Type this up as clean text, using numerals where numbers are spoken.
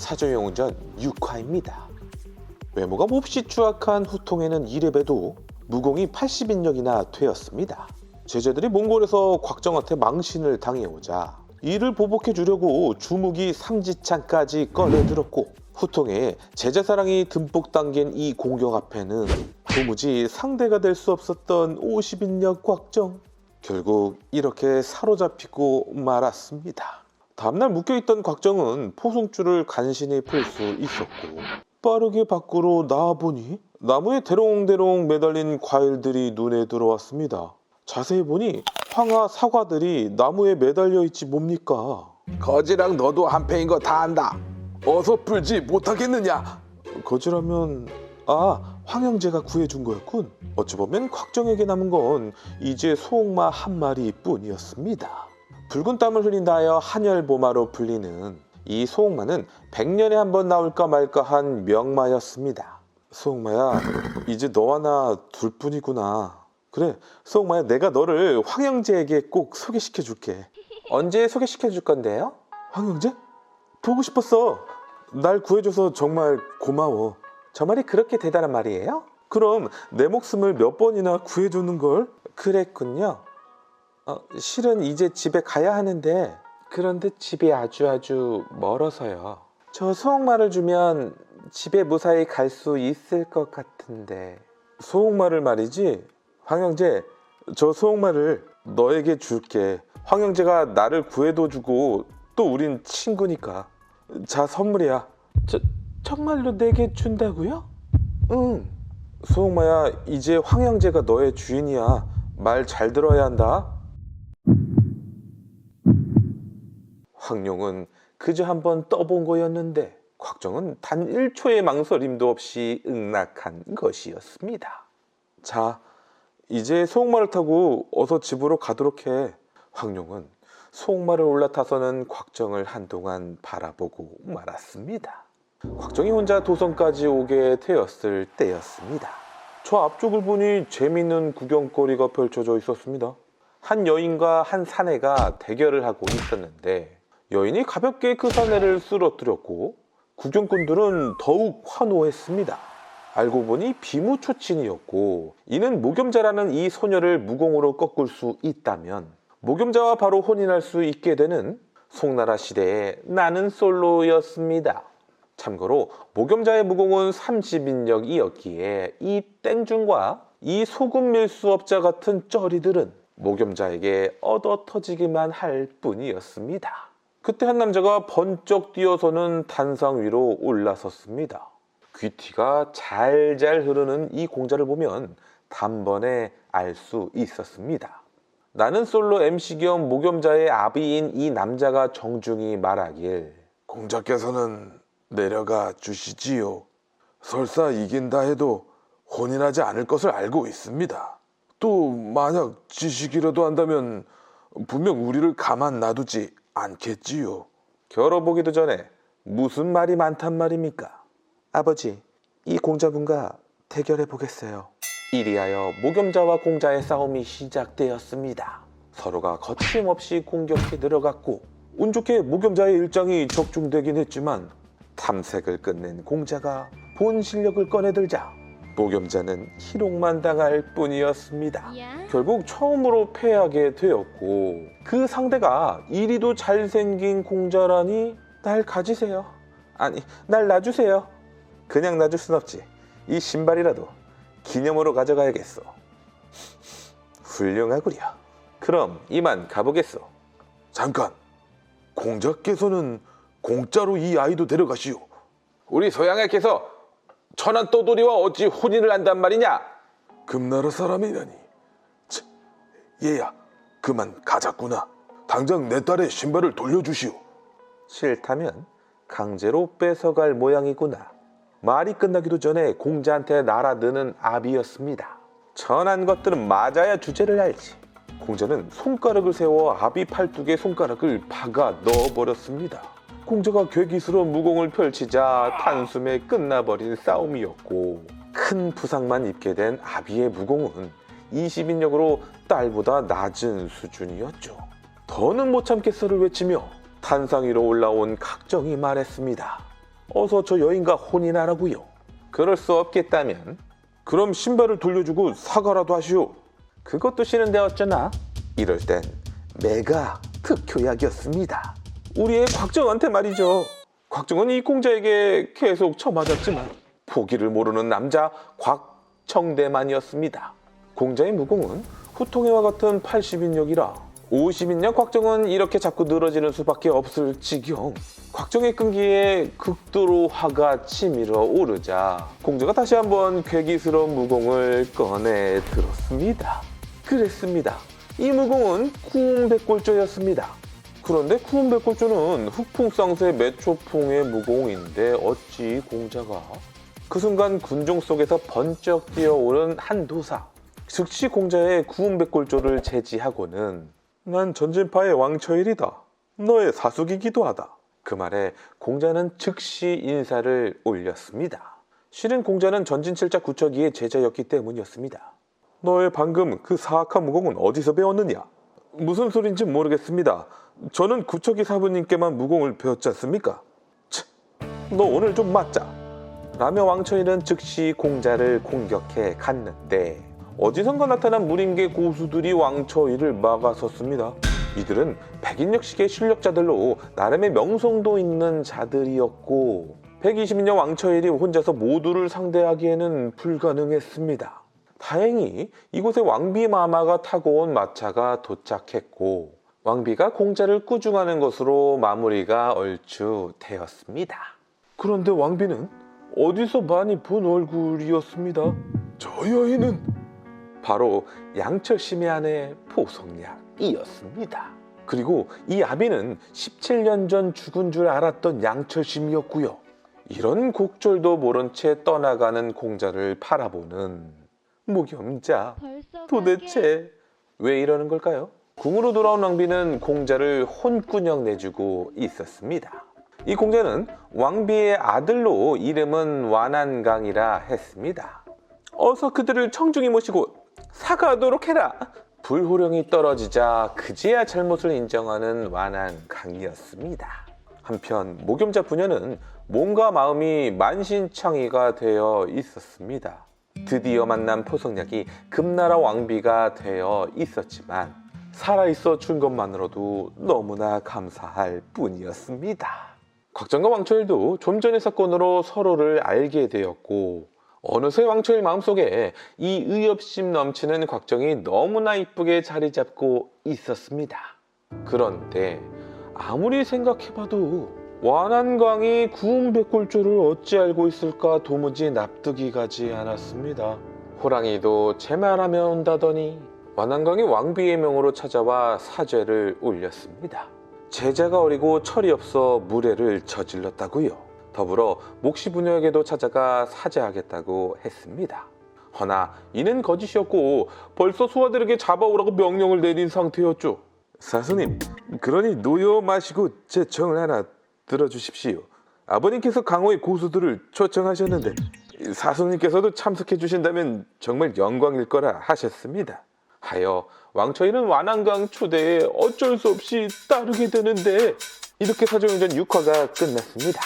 사조용전 6화입니다. 외모가 몹시 추악한 후통에는 이래봬도 무공이 80인력이나 되었습니다. 제자들이 몽골에서 곽정한테 망신을 당해오자 이를 보복해 주려고 주무기 삼지창까지 꺼내들었고, 후통에 제자사랑이 듬뿍 담긴 이 공격 앞에는 도무지 상대가 될 수 없었던 50인력 곽정. 결국 이렇게 사로잡히고 말았습니다. 다음날 묶여있던 곽정은 포승줄을 간신히 풀 수 있었고, 빠르게 밖으로 나와보니 나무에 대롱대롱 매달린 과일들이 눈에 들어왔습니다. 자세히 보니 황하 사과들이 나무에 매달려 있지 뭡니까? 거지랑 너도 한패인 거 다 안다. 어서 풀지 못하겠느냐? 거지라면 황영재가 구해준 거였군. 어찌 보면 곽정에게 남은 건 이제 소옥마 한 마리뿐이었습니다. 붉은 땀을 흘린다 하여 한열보마로 불리는 이 소옥마는 100년에 한 번 나올까 말까 한 명마였습니다. 소옥마야, 이제 너와 나 둘뿐이구나. 그래, 소옥마야, 내가 너를 황영재에게 꼭 소개시켜 줄게. 언제 소개시켜 줄 건데요? 황영재? 보고 싶었어. 날 구해줘서 정말 고마워. 저 말이 그렇게 대단한 말이에요? 그럼 내 목숨을 몇 번이나 구해줬는걸? 그랬군요. 실은 이제 집에 가야 하는데, 그런데 집이 아주 멀어서요. 저 소옥마를 주면 집에 무사히 갈 수 있을 것 같은데. 소옥마를 말이지? 황영재, 저 소옥마를 너에게 줄게. 황영재가 나를 구해도 주고 또 우린 친구니까. 자, 선물이야. 정말로 내게 준다고요? 응. 소옥마야, 이제 황영재가 너의 주인이야. 말 잘 들어야 한다. 황룡은 그저 한번 떠본 거였는데 곽정은 단 1초의 망설임도 없이 응낙한 것이었습니다. 자, 이제 소옥마를 타고 어서 집으로 가도록 해. 황룡은 소옥마를 올라타서는 곽정을 한동안 바라보고 말았습니다. 곽정이 혼자 도성까지 오게 되었을 때였습니다. 저 앞쪽을 보니 재미있는 구경거리가 펼쳐져 있었습니다. 한 여인과 한 사내가 대결을 하고 있었는데, 여인이 가볍게 그 사내를 쓰러뜨렸고 구경꾼들은 더욱 환호했습니다. 알고 보니 비무초친이었고, 이는 모겸자라는 이 소녀를 무공으로 꺾을 수 있다면 모겸자와 바로 혼인할 수 있게 되는 송나라 시대의 나는 솔로였습니다. 참고로 모겸자의 무공은 30인력이었기에 이 땡중과 이 소금 밀수업자 같은 쩌리들은 모겸자에게 얻어터지기만 할 뿐이었습니다. 그때 한 남자가 번쩍 뛰어서는 단상 위로 올라섰습니다. 귀티가 잘잘 흐르는 이 공자를 보면 단번에 알 수 있었습니다. 나는 솔로 MC 겸 모겸자의 아비인 이 남자가 정중히 말하길, 공자께서는 내려가 주시지요. 설사 이긴다 해도 혼인하지 않을 것을 알고 있습니다. 또 만약 지시기라도 한다면 분명 우리를 가만 놔두지 않겠지요. 겨뤄보기도 전에 무슨 말이 많단 말입니까? 아버지, 이 공자분과 대결해 보겠어요. 이리하여 모겸자와 공자의 싸움이 시작되었습니다. 서로가 거침없이 공격해 들어갔고, 운 좋게 모겸자의 일장이 적중되긴 했지만 탐색을 끝낸 공자가 본 실력을 꺼내들자 모겸자는 희롱만 당할 뿐이었습니다. 결국 처음으로 패하게 되었고, 그 상대가 이리도 잘생긴 공자라니 날 가지세요. 아니, 날 놔주세요. 그냥 놔줄 순 없지. 이 신발이라도 기념으로 가져가야겠어. 훌륭하구려. 그럼 이만 가보겠소. 잠깐, 공자께서는 공짜로 이 아이도 데려가시오. 우리 소양아께서 천한 떠돌이와 어찌 혼인을 한단 말이냐? 금나라 사람이라니. 참, 얘야, 그만 가자꾸나. 당장 내 딸의 신발을 돌려주시오. 싫다면 강제로 뺏어갈 모양이구나. 말이 끝나기도 전에 공자한테 날아드는 아비였습니다. 천한 것들은 맞아야 주제를 알지. 공자는 손가락을 세워 아비 팔뚝에 손가락을 박아 넣어버렸습니다. 공자가 괴기스러운 무공을 펼치자 단숨에 끝나버린 싸움이었고, 큰 부상만 입게 된 아비의 무공은 20인력으로 딸보다 낮은 수준이었죠. 더는 못 참겠어를 외치며 단상 위로 올라온 각정이 말했습니다. 어서 저 여인과 혼인하라고요. 그럴 수 없겠다면 그럼 신발을 돌려주고 사과라도 하시오. 그것도 싫은데 어쩌나? 이럴 땐 매가 특효약이었습니다. 우리의 곽정한테 말이죠. 곽정은 이 공자에게 계속 쳐맞았지만 포기를 모르는 남자 곽청대만이었습니다. 공자의 무공은 후통회와 같은 80인력이라 50인력 곽정은 이렇게 자꾸 늘어지는 수밖에 없을 지경. 곽정의 끈기에 극도로 화가 치밀어 오르자 공자가 다시 한번 괴기스러운 무공을 꺼내 들었습니다. 그랬습니다. 이 무공은 구음백골조였습니다. 그런데 구음백골조는 흑풍쌍새 매초풍의 무공인데 어찌 공자가 그 순간 군종 속에서 번쩍 뛰어오른 한 도사 즉시 공자의 구음백골조를 제지하고는 난 전진파의 왕처일이다. 너의 사숙이기도 하다. 그 말에 공자는 즉시 인사를 올렸습니다. 실은 공자는 전진칠자 구척이의 제자였기 때문이었습니다. 너의 방금 그 사악한 무공은 어디서 배웠느냐? 무슨 소린지 모르겠습니다. 저는 구척이 사부님께만 무공을 배웠지 않습니까? 너 오늘 좀 맞자. 라며 왕처일은 즉시 공자를 공격해 갔는데 어디선가 나타난 무림계 고수들이 왕처일을 막아섰습니다. 이들은 백인력식의 실력자들로 나름의 명성도 있는 자들이었고 120년 왕처일이 혼자서 모두를 상대하기에는 불가능했습니다. 다행히 이곳에 왕비 마마가 타고 온 마차가 도착했고 왕비가 공자를 꾸중하는 것으로 마무리가 얼추 되었습니다. 그런데 왕비는 어디서 많이 본 얼굴이었습니다. 저 여인은 바로 양철심의 아내 포성약이었습니다. 그리고 이 아비는 17년 전 죽은 줄 알았던 양철심이었고요. 이런 곡절도 모른 채 떠나가는 공자를 바라보는 무겸자. 도대체 왜 이러는 걸까요? 궁으로 돌아온 왕비는 공자를 혼꾸녕 내주고 있었습니다. 이 공자는 왕비의 아들로 이름은 완한강이라 했습니다. 어서 그들을 청중히 모시고 사과하도록 해라. 불호령이 떨어지자 그제야 잘못을 인정하는 완한강이었습니다. 한편 모겸자 부녀는 몸과 마음이 만신창이가 되어 있었습니다. 드디어 만난 포성약이 금나라 왕비가 되어 있었지만 살아있어 준 것만으로도 너무나 감사할 뿐이었습니다. 곽정과 왕처일도 좀 전의 사건으로 서로를 알게 되었고 어느새 왕처일 마음속에 이 의협심 넘치는 곽정이 너무나 이쁘게 자리 잡고 있었습니다. 그런데 아무리 생각해봐도 완한강이 구음백골조를 어찌 알고 있을까 도무지 납득이 가지 않았습니다. 호랑이도 제 말하면 온다더니 완한강이 왕비의 명으로 찾아와 사죄를 올렸습니다. 제자가 어리고 철이 없어 무례를 저질렀다고요. 더불어 몫이 부녀에게도 찾아가 사죄하겠다고 했습니다. 허나 이는 거짓이었고 벌써 소아들에게 잡아오라고 명령을 내린 상태였죠. 사수님, 그러니 노여 마시고 제 청을 하나 들어주십시오. 아버님께서 강호의 고수들을 초청하셨는데 사수님께서도 참석해 주신다면 정말 영광일 거라 하셨습니다. 하여 왕처일은 완한강 초대에 어쩔 수 없이 따르게 되는데 이렇게 사정전 6화가 끝났습니다.